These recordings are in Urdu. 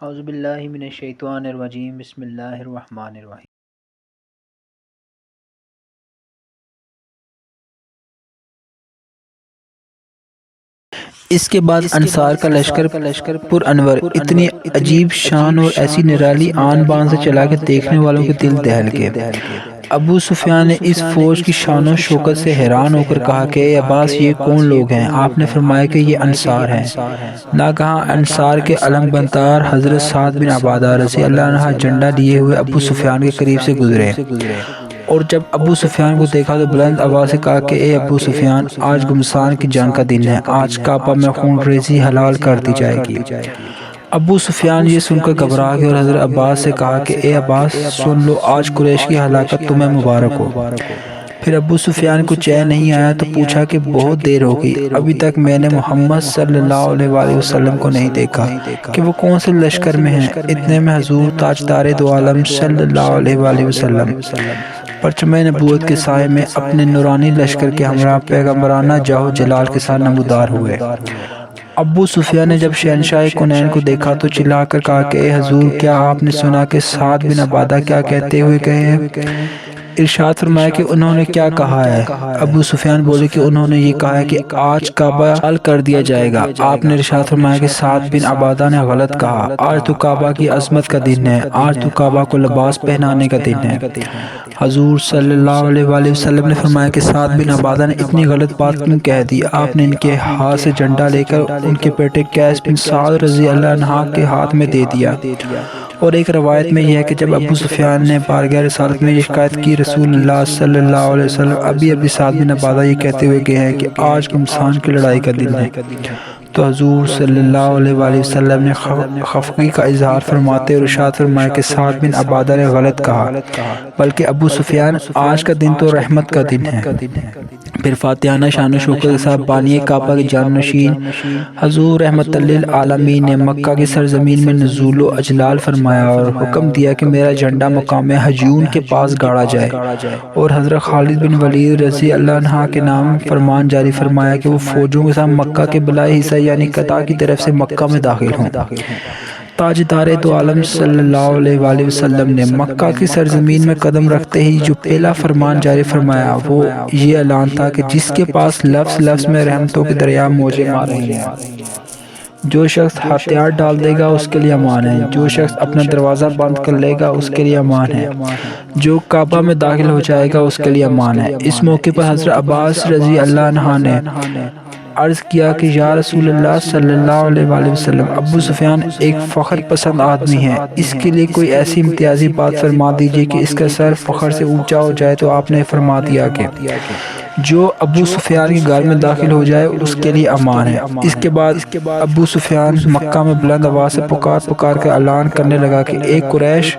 اعوذ باللہ من الشیطان الرجیم بسم اللہ الرحمن الرحیم۔ اس کے بعد انصار کا لشکر پر انور اتنی عجیب شان اور ایسی نرالی آن بان سے چلا کہ دیکھنے والوں کے دل دہل گئے۔ ابو سفیان نے اس فوج کی شان و شوکت سے حیران ہو کر کہا کہ اے عباس، یہ کون لوگ ہیں؟ آپ نے فرمایا کہ یہ انصار ہیں۔ ناگہاں انصار کے علم بردار حضرت سعد بن عبادہ رضی اللہ عنہ جھنڈا لیے ہوئے ابو سفیان کے قریب سے گزرے، اور جب ابو سفیان کو دیکھا تو بلند آواز سے کہا کہ اے ابو سفیان، آج گھمسان کی جنگ کا دن ہے، آج کعبہ میں خون ریزی حلال کر دی جائے گی۔ ابو سفیان یہ سن کر گھبرا گئے اور حضرت عباس سے کہا کہ اے عباس، سن لو، آج قریش کی ہلاکت تمہیں مبارک ہو۔ پھر ابو سفیان کو چین نہیں آیا تو پوچھا کہ بہت دیر ہو گئی، ابھی تک میں نے محمد صلی اللہ علیہ وآلہ وسلم کو نہیں دیکھا کہ وہ کون سے لشکر میں ہیں۔ اتنے میں حضور تاجدار دو عالم صلی اللہ علیہ وآلہ وسلم پرچم نبوت کے سائے میں اپنے نورانی لشکر کے ہمراہ پیغمبرانہ جاہ و جلال کے ساتھ نمودار ہوئے۔ ابو سفیان نے جب شہنشاہ کنین کو دیکھا تو چلا کر کہا کہ اے حضور، کیا آپ نے سنا کہ سعد بن عبادہ کیا کہتے ہوئے گئے ہیں؟ ارشاد فرمایا کہ انہوں نے کیا کہا ہے؟ ابو سفیان بولے کہ انہوں نے یہ کہا ہے کہ آج کعبہ حل کر دیا جائے گا۔ آپ نے ارشاد فرمایا کہ سعد بن عبادہ نے غلط کہا، آج تو کعبہ کی عظمت کا دن ہے، آج تو کعبہ کو لباس پہنانے کا دن ہے۔ حضور صلی اللہ علیہ وآلہ وسلم نے فرمایا کہ سعد بن عبادہ نے اتنی غلط بات کیوں کہہ دی؟ آپ نے ان کے ہاتھ سے جھنڈا لے کر ان کے بیٹے قیس بن سعد رضی اللہ عنہ کے ہاتھ میں دے دیا۔ اور ایک روایت میں یہ ہے کہ جب ابو سفیان نے بارگاہ رسالت میں یہ شکایت کی، رسول اللہ صلی اللہ علیہ وسلم ابھی سعد بن عبادہ یہ کہتے ہوئے گئے ہیں کہ آج گھمسان کی لڑائی کا دن ہے، تو حضور صلی اللہ علیہ وآلہ وسلم نے خفگی کا اظہار فرماتے اور ارشاد فرمایا کہ سعد بن عبادہ نے غلط کہا، بلکہ ابو سفیان، آج کا دن تو رحمت کا دن ہے۔ پھر فاتحانہ شان و شوکت کے ساتھ بانی کعبہ کے جانشین حضور رحمت للعالمین نے مکہ کی سرزمین میں نزول و اجلال فرمایا اور حکم دیا کہ میرا جھنڈا مقام حجیون کے پاس گاڑا جائے، اور حضرت خالد بن ولید رضی اللہ عنہ کے نام فرمان جاری فرمایا کہ وہ فوجوں کے ساتھ مکہ کے بلائی حصہ یعنی قطع کی طرف سے مکہ میں داخل ہوں۔ تاجدار دو عالم صلی اللہ علیہ وآلہ وسلم نے مکہ کی سرزمین میں قدم رکھتے ہی جو پہلا فرمان جاری فرمایا وہ یہ اعلان تھا کہ جس کے پاس لفظ لفظ میں رحمتوں کے دریا موجیں مار رہے ہیں، جو شخص ہتھیار ڈال دے گا اس کے لیے امان ہے، جو شخص اپنا دروازہ بند کر لے گا اس کے لیے امان ہے، جو کعبہ میں داخل ہو جائے گا اس کے لیے امان ہے۔ اس موقع پر حضرت عباس رضی اللہ عنہ نے عرض کیا کہ یا رسول اللہ صلی اللہ علیہ وآلہ وسلم، ابو سفیان ایک فخر پسند آدمی ہے، اس کے لیے کوئی ایسی امتیازی بات فرما دیجئے کہ اس کا سر فخر سے اونچا ہو جائے۔ تو آپ نے فرما دیا کہ جو ابو سفیان کے گھر میں داخل ہو جائے اس کے لیے امان ہے۔ اس کے بعد ابو سفیان مکہ میں بلند آواز سے پکار کر اعلان کرنے لگا کہ اے قریش،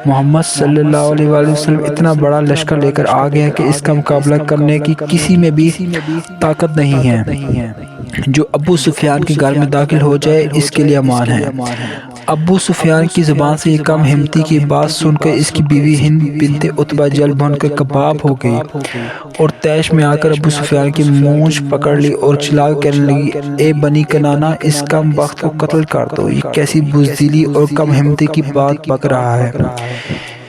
محمد صلی اللہ علیہ وآلہ وسلم اتنا بڑا لشکر لے کر آ گئے ہیں کہ اس کا مقابلہ کرنے کی کسی میں بھی طاقت نہیں ہے، جو ابو سفیان کے گھر میں داخل ہو جائے اس کے لیے امان ہے۔ ابو سفیان کی زبان سے یہ کم ہمتی کی بات سن کر اس کی بیوی ہند بنت عتبہ جل بن کر کباب ہو گئی اور طیش میں آ کر ابو سفیان کی مونچھ پکڑ لی اور چلا کر کہنے لگی، اے بنی کنانہ، اس کم بخت کو قتل کر دو، یہ کیسی بزدلی اور کم ہمتی کی بات بک رہا ہے۔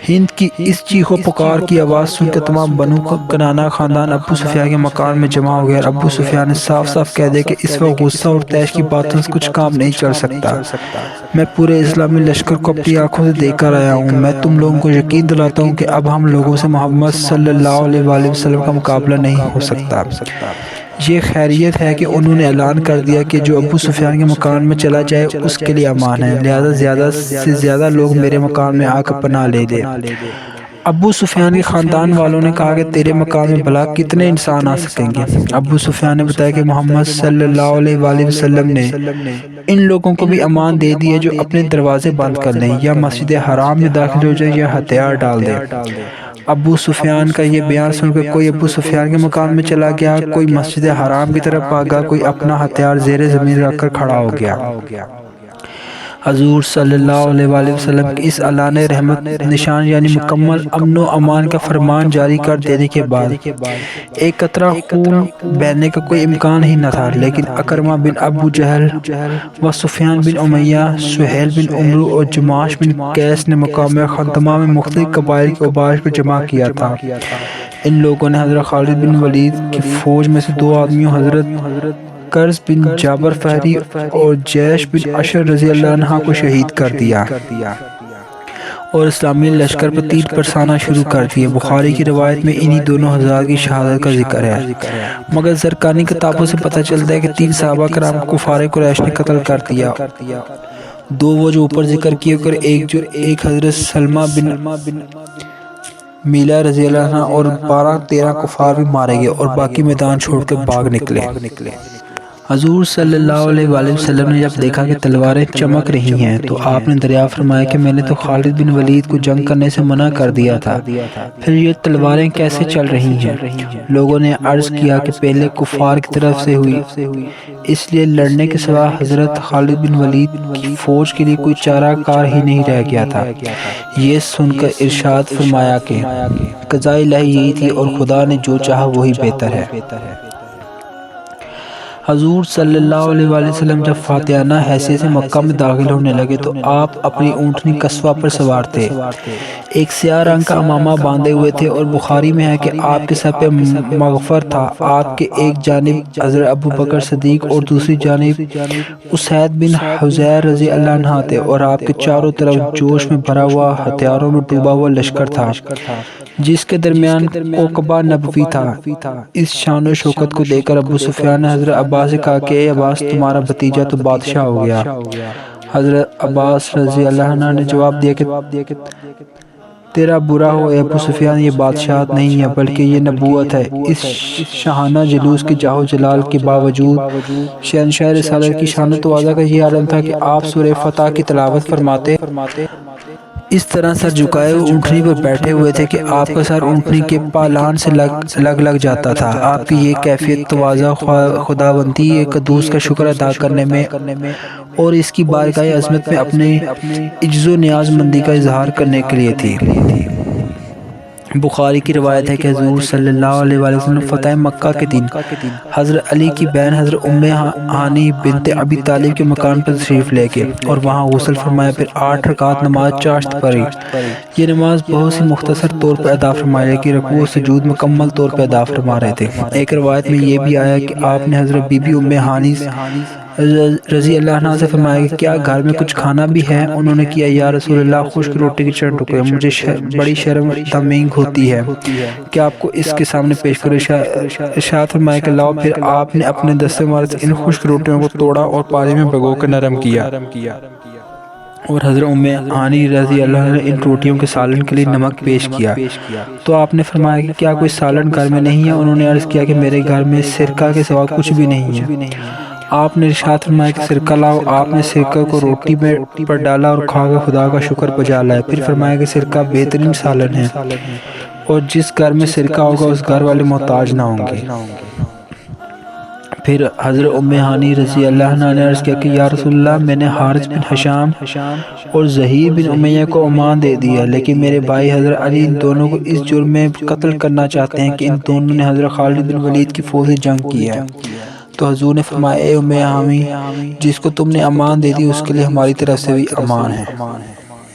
ہند کی اس چیخ و پکار کی آواز سن کر تمام بنو کنانہ خاندان ابو سفیان کے مکان میں جمع ہو گیا۔ ابو سفیان نے صاف صاف کہہ دیا کہ اس وقت غصہ اور طیش کی باتوں سے کچھ کام نہیں چل سکتا، میں پورے اسلامی لشکر کو اپنی آنکھوں سے دیکھ کر آیا ہوں، میں تم لوگوں کو یقین دلاتا ہوں کہ اب ہم لوگوں سے محمد صلی اللہ علیہ وآلہ وسلم کا مقابلہ نہیں ہو سکتا۔ یہ خیریت ہے کہ انہوں نے اعلان کر دیا کہ جو ابو سفیان کے مکان میں چلا جائے اس کے لیے امان ہے، لہذا زیادہ سے زیادہ لوگ میرے مکان میں آ کر پناہ لے دیں۔ ابو سفیان کے خاندان والوں نے کہا کہ تیرے مقام میں بھلا کتنے انسان آ سکیں گے؟ ابو سفیان نے بتایا کہ محمد صلی اللہ علیہ وآلہ وسلم نے ان لوگوں کو بھی امان دے دی ہے جو اپنے دروازے بند کر لیں، یا مسجد حرام میں داخل ہو جائے یا ہتھیار ڈال دیں۔ ابو سفیان کا یہ بیان سن کر کوئی ابو سفیان کے مکان میں چلا گیا، کوئی مسجد حرام کی طرف بھاگا، کوئی اپنا ہتھیار زیر زمین رکھ کر کھڑا ہو گیا۔ حضور صلی اللہ علیہ وآلہ وسلم کی اس اعلان رحمت نشان یعنی مکمل امن و امان کا فرمان جاری کر دینے کے بعد ایک قطرہ خون بہنے کا کوئی امکان ہی نہ تھا، لیکن اکرمہ بن ابو جہل و سفیان بن امیہ، سہیل بن عمرو اور جماش بن قیس نے مقام خندمہ میں مختلف قبائل کے اوباش کو جمع کیا تھا۔ ان لوگوں نے حضرت خالد بن ولید کی فوج میں سے 2 آدمیوں حضرت قرظ بن جابر فہری اور جیش بن عشر رضی اللہ عنہ کو شہید کر دیا اور اسلامی لشکر پر تیر برسانا شروع کر دیے۔ بخاری کی روایت میں انہی دونوں حضرات کی شہادت کا ذکر ہے، مگر زرقانی کتابوں سے پتہ چلتا ہے کہ 3 صحابہ کرام کو کفار قریش نے قتل کر دیا۔ 2 وہ جو اوپر ذکر کیے اور ایک حضرت سلمہ بن میلہ رضی اللہ عنہ اور 12-13 کفار بھی مارے گئے اور باقی میدان چھوڑ کر بھاگ نکلے۔ حضور صلی اللہ علیہ وآلہ وسلم نے جب دیکھا کہ تلواریں چمک رہی ہیں تو آپ نے دریافت فرمایا کہ میں نے تو خالد بن ولید کو جنگ کرنے سے منع کر دیا تھا، پھر یہ تلواریں کیسے چل رہی ہیں؟ لوگوں نے عرض کیا کہ پہلے کفار کی طرف سے ہوئی، اس لیے لڑنے کے سوا حضرت خالد بن ولید کی فوج کے لیے کوئی چارہ کار ہی نہیں رہ گیا تھا۔ یہ سن کر ارشاد فرمایا کہ قضاء الہی یہی تھی اور خدا نے جو چاہا وہی بہتر ہے۔ حضور صلی اللہ علیہ وآلہ وسلم جب فاتحانہ حیثیت سے مکہ میں داخل ہونے لگے تو آپ اپنی اونٹنی قصوہ پر سوار تھے، ایک سیاہ رنگ کا امامہ باندھے ہوئے تھے اور بخاری میں ہے کہ آپ کے سر پہ مغفر تھا۔ آپ کے ایک جانب حضرت ابو بکر صدیق اور دوسری جانب اسید بن حضیر رضی اللہ عنہ تھے اور آپ کے چاروں طرف جوش میں بھرا ہوا ہتھیاروں میں ڈوبا ہوا لشکر تھا جس کے درمیان عقبہ نبوی تھا۔ اس شان و شوکت کو دیکھ کر ابو سفیان نے حضرت عباس سے کہا کہ اے عباس، تمہارا بھتیجا تو بادشاہ ہو گیا۔ حضرت عباس رضی اللہ عنہ نے جواب دیا کہ تیرا برا ہو اے ابو سفیان، یہ بادشاہت نہیں ہے بلکہ یہ نبوت ہے۔ اس شاہانہ جلوس کے جاہ و جلال کے باوجود شہنشاہ رسالت کی شان و تواضع کا یہ عالم تھا کہ آپ سورہ فتح کی تلاوت فرماتے اس طرح سر جھکائے اونٹنی پر بیٹھے ہوئے تھے کہ آپ کا سر اونٹنی کے پالان سے لگ جاتا تھا۔ آپ کی یہ کیفیت تواضع خداوندی قدوس کا شکر ادا کرنے میں اور اس کی بارگاہ عظمت میں اپنے عجز و نیاز مندی کا اظہار کرنے کے لیے تھی۔ بخاری کی روایت ہے کہ حضور صلی اللہ علیہ وآلہ وسلم فتح مکہ کے دن حضرت علی کی بہن حضرت ام ہانی بنت ابی طالب کے مکان پر تشریف لے گئے اور وہاں غسل فرمایا، پھر 8 رکعت نماز چاشت پڑھی۔ یہ نماز بہت سی مختصر طور پر ادا فرمائی کہ رکوع و سجود مکمل طور پر ادا فرما رہے تھے۔ ایک روایت میں یہ بھی آیا کہ آپ نے حضرت بی بی ام ہانی رضی اللہ عنہ سے فرمایا کہ کیا گھر میں کچھ کھانا بھی ہے؟ انہوں نے کیا یا رسول اللہ، خشک روٹی کے چند ٹکڑے، مجھے بڑی شرم دمنگ ہوتی ہے کہ آپ کو اس کے سامنے پیش کرو۔ ارشاد فرمایا کہ لاؤ، پھر آپ نے اپنے دستے مبارک سے ان خشک روٹیوں کو توڑا اور پانی میں بھگو کر نرم کیا اور حضرت ام ہانی رضی اللہ عنہ نے ان روٹیوں کے سالن کے لیے نمک پیش کیا تو آپ نے فرمایا کہ کیا کوئی سالن گھر میں نہیں ہے؟ انہوں نے عرض کیا کہ میرے گھر میں سرکہ کے سوا کچھ بھی نہیں ہے۔ آپ نے ارشاد فرمایا کہ سرکہ لاؤ۔ آپ نے سرکہ کو روٹی پر ڈالا اور کھا کر خدا کا شکر بجا لایا۔ پھر فرمایا کہ سرکہ بہترین سالن ہے اور جس گھر میں سرکہ ہوگا اس گھر والے محتاج نہ ہوں گے۔ پھر حضرت ام ہانی رضی اللہ عنہ نے عرض کیا کہ یا رسول اللہ، میں نے حارث بن حشام اور زہیر بن امیہ کو امان دے دیا، لیکن میرے بھائی حضرت علی ان دونوں کو اس جرم میں قتل کرنا چاہتے ہیں کہ ان دونوں نے حضرت خالد بن ولید کی فوج سے جنگ کی ہے۔ تو حضور نے فرمایا اے ام ہانی، جس کو تم نے امان دے دی اس کے لیے ہماری طرف سے بھی امان ہے۔